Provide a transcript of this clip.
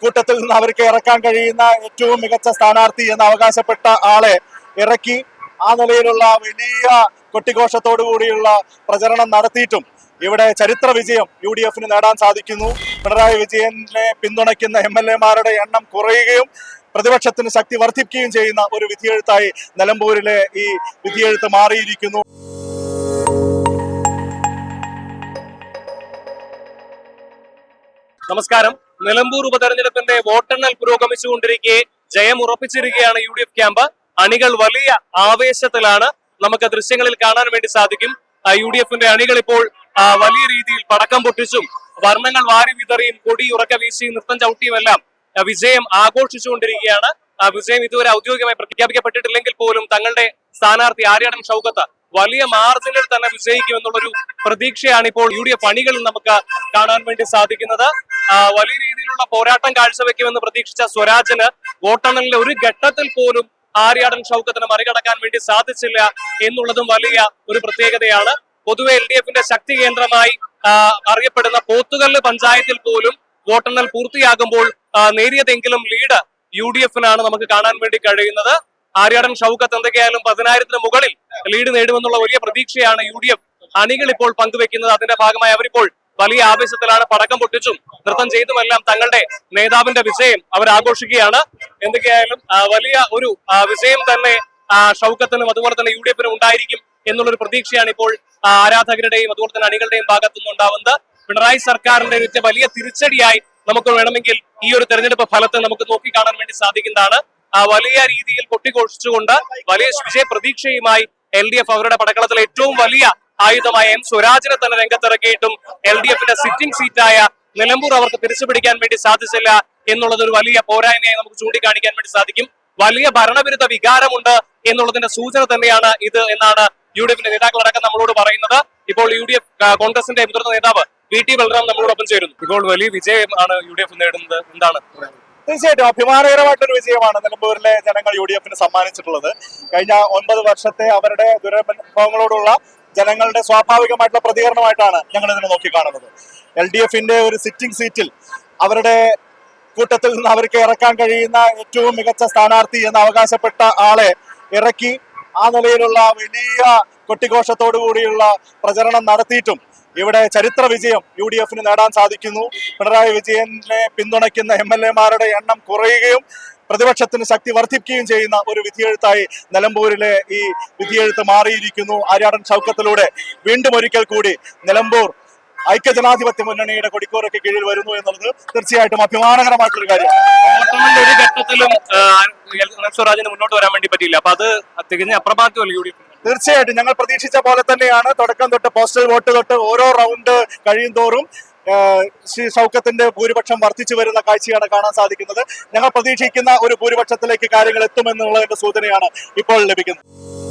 കൂട്ടത്തിൽ നിന്ന് അവർക്ക് ഇറക്കാൻ കഴിയുന്ന ഏറ്റവും മികച്ച സ്ഥാനാർത്ഥി എന്ന് അവകാശപ്പെട്ട ആളെ ഇറക്കി ആ നിലയിലുള്ള വലിയ കൊട്ടിഘോഷത്തോടു കൂടിയുള്ള പ്രചരണം നടത്തിയിട്ടും ഇവിടെ ചരിത്ര വിജയം UDF-ന് നേടാൻ സാധിക്കുന്നു. പിണറായി വിജയനെ പിന്തുണയ്ക്കുന്ന MLA-മാരുടെ എണ്ണം കുറയുകയും പ്രതിപക്ഷത്തിന് ശക്തി വർദ്ധിക്കുകയും ചെയ്യുന്ന ഒരു വിധിയെഴുത്തായി നിലമ്പൂരിലെ ഈ വിധിയെഴുത്ത് മാറിയിരിക്കുന്നു. നമസ്കാരം. നിലമ്പൂർ ഉപതെരഞ്ഞെടുപ്പിന്റെ വോട്ടെണ്ണൽ പുരോഗമിച്ചുകൊണ്ടിരിക്കെ ജയം ഉറപ്പിച്ചിരിക്കുകയാണ് UDF ക്യാമ്പ്. അണികൾ വലിയ ആവേശത്തിലാണ്. നമുക്ക് ദൃശ്യങ്ങളിൽ കാണാൻ വേണ്ടി സാധിക്കും. UDF-ന്റെ അണികൾ ഇപ്പോൾ വലിയ രീതിയിൽ പടക്കം പൊട്ടിച്ചും വർണ്ണങ്ങൾ വാരി വിതറിയും കൊടി ഉറക്കെ വീശിയും നൃത്തം ചവിട്ടിയും എല്ലാം വിജയം ആഘോഷിച്ചുകൊണ്ടിരിക്കുകയാണ്. വിജയം ഇതുവരെ ഔദ്യോഗികമായി പ്രഖ്യാപിക്കപ്പെട്ടിട്ടില്ലെങ്കിൽ പോലും തങ്ങളുടെ സ്ഥാനാർത്ഥി ആര്യാടൻ ഷൗക്കത്ത് വലിയ മാർജിനിൽ തന്നെ വിജയിക്കുമെന്നുള്ളൊരു പ്രതീക്ഷയാണ് ഇപ്പോൾ UDF അണികളിൽ നമുക്ക് കാണാൻ വേണ്ടി സാധിക്കുന്നത്. വലിയ രീതിയിലുള്ള പോരാട്ടം കാഴ്ചവെക്കുമെന്ന് പ്രതീക്ഷിച്ച സ്വരാജിന് വോട്ടെണ്ണലിന്റെ ഒരു ഘട്ടത്തിൽ പോലും ആര്യാടൻ ഷൗക്കത്തിനെ മറികടക്കാൻ വേണ്ടി സാധിച്ചില്ല എന്നുള്ളതും വലിയ ഒരു പ്രത്യേകതയാണ്. പൊതുവെ LDF-ന്റെ ശക്തി കേന്ദ്രമായി അറിയപ്പെടുന്ന പോത്തുകല്ല് പഞ്ചായത്തിൽ പോലും വോട്ടെണ്ണൽ പൂർത്തിയാകുമ്പോൾ നേരിയതെങ്കിലും ലീഡ് UDF-നാണ് നമുക്ക് കാണാൻ വേണ്ടി കഴിയുന്നത്. ആര്യാടൻ ഷൗക്കത്ത് എന്തൊക്കെയായാലും 10,000-ന് മുകളിൽ ലീഡ് നേടുമെന്നുള്ള വലിയ പ്രതീക്ഷയാണ് UDF അണികൾ ഇപ്പോൾ പങ്കുവെക്കുന്നത്. അതിന്റെ ഭാഗമായി അവരിപ്പോൾ വലിയ ആവേശത്തിലാണ്. പടക്കം പൊട്ടിച്ചും നൃത്തം ചെയ്തുമെല്ലാം തങ്ങളുടെ നേതാവിന്റെ വിജയം അവർ ആഘോഷിക്കുകയാണ്. എന്തൊക്കെയായാലും വലിയ ഒരു വിജയം തന്നെ ഷൗക്കത്തിനും അതുപോലെ തന്നെ UDF-നും ഉണ്ടായിരിക്കും എന്നുള്ളൊരു പ്രതീക്ഷയാണ് ഇപ്പോൾ ആരാധകരുടെയും അതുപോലെ തന്നെ അണികളുടെയും ഭാഗത്തുനിന്ന് ഉണ്ടാവുന്നത്. പിണറായി സർക്കാരിന്റെ വലിയ തിരിച്ചടിയായി നമുക്ക് വേണമെങ്കിൽ ഈ ഒരു തെരഞ്ഞെടുപ്പ് ഫലത്തെ നമുക്ക് നോക്കിക്കാണാൻ വേണ്ടി സാധിക്കുന്നതാണ്. വലിയ രീതിയിൽ കൊട്ടിഘോഷിച്ചുകൊണ്ട് വലിയ വിജയ പ്രതീക്ഷയുമായി LDF അവരുടെ പടക്കളത്തിലെ ഏറ്റവും വലിയ ആയുധമായ M സ്വരാജിനെ തന്നെ രംഗത്തിറക്കിയിട്ടും LDF-ന്റെ സിറ്റിംഗ് സീറ്റായ നിലമ്പൂർ അവർക്ക് തിരിച്ചുപിടിക്കാൻ വേണ്ടി സാധിച്ചില്ല എന്നുള്ളത് ഒരു വലിയ പോരായ്മയായി നമുക്ക് ചൂണ്ടിക്കാണിക്കാൻ വേണ്ടി സാധിക്കും. വലിയ ഭരണവിരുദ്ധ വികാരമുണ്ട് എന്നുള്ളതിന്റെ സൂചന തന്നെയാണ് ഇത് എന്നാണ് UDF-ന്റെ നേതാക്കളടക്കം നമ്മളോട് പറയുന്നത്. ഇപ്പോൾ UDF കോൺഗ്രസിന്റെ മുതിർന്ന നേതാവ് VT ബൽറാം നമ്മളോടൊപ്പം ചേരുന്നു. ഇപ്പോൾ വലിയ വിജയമാണ് UDF നേടുന്നത്, എന്താണ്? തീർച്ചയായിട്ടും അഭിമാനകരമായിട്ടൊരു വിജയമാണ് നിലമ്പൂരിലെ ജനങ്ങൾ UDF-ന് സമ്മാനിച്ചിട്ടുള്ളത്. കഴിഞ്ഞ 9 വർഷത്തെ അവരുടെ ദുരനുഭവങ്ങളോടുള്ള ജനങ്ങളുടെ സ്വാഭാവികമായിട്ടുള്ള പ്രതികരണമായിട്ടാണ് ഞങ്ങൾ ഇതിനെ നോക്കിക്കാണുന്നത്. LDF-ന്റെ ഒരു സിറ്റിംഗ് സീറ്റിൽ അവരുടെ കൂട്ടത്തിൽ നിന്ന് അവർക്ക് ഇറക്കാൻ കഴിയുന്ന ഏറ്റവും മികച്ച സ്ഥാനാർത്ഥി എന്ന് അവകാശപ്പെട്ട ആളെ ഇറക്കി ആ നിലയിലുള്ള വലിയ കൊട്ടിഘോഷത്തോടു കൂടിയുള്ള പ്രചരണം നടത്തിയിട്ടും ഇവിടെ ചരിത്ര വിജയം UDF-ന് നേടാൻ സാധിക്കുന്നു. പിണറായി വിജയനെ പിന്തുണയ്ക്കുന്ന MLA-മാരുടെ എണ്ണം കുറയുകയും പ്രതിപക്ഷത്തിന് ശക്തി വർദ്ധിക്കുകയും ചെയ്യുന്ന ഒരു വിധിയെഴുത്തായി നിലമ്പൂരിലെ ഈ വിധിയെഴുത്ത് മാറിയിരിക്കുന്നു. ആര്യാടൻ ഷൗക്കത്തിലൂടെ വീണ്ടും ഒരിക്കൽ കൂടി നിലമ്പൂർ ഐക്യജനാധിപത്യ മുന്നണിയുടെ കൊടിക്കോറയ്ക്ക് കീഴിൽ വരുന്നു എന്നുള്ളത് തീർച്ചയായിട്ടും അഭിമാനകരമായിട്ടൊരു കാര്യമാണ്. ഒരു ഘട്ടത്തിലും സ്വരാജിന് മുന്നോട്ട് വരാൻ വേണ്ടി പറ്റിയില്ല. അപ്പൊ അത് തികഞ്ഞ അപ്രമാദിത്വമല്ലേ UDF? തീർച്ചയായിട്ടും ഞങ്ങൾ പ്രതീക്ഷിച്ച പോലെ തന്നെയാണ്. തുടക്കം തൊട്ട് പോസ്റ്റൽ വോട്ട് തൊട്ട് ഓരോ റൗണ്ട് കഴിയും തോറും ശ്രീ ഷൗക്കത്തിന്റെ ഭൂരിപക്ഷം വർദ്ധിച്ചു വരുന്ന കാഴ്ചയാണ് കാണാൻ സാധിക്കുന്നത്. ഞങ്ങൾ പ്രതീക്ഷിക്കുന്ന ഒരു ഭൂരിപക്ഷത്തിലേക്ക് കാര്യങ്ങൾ എത്തുമെന്നുള്ളതിന്റെ സൂചനയാണ് ഇപ്പോൾ ലഭിക്കുന്നത്.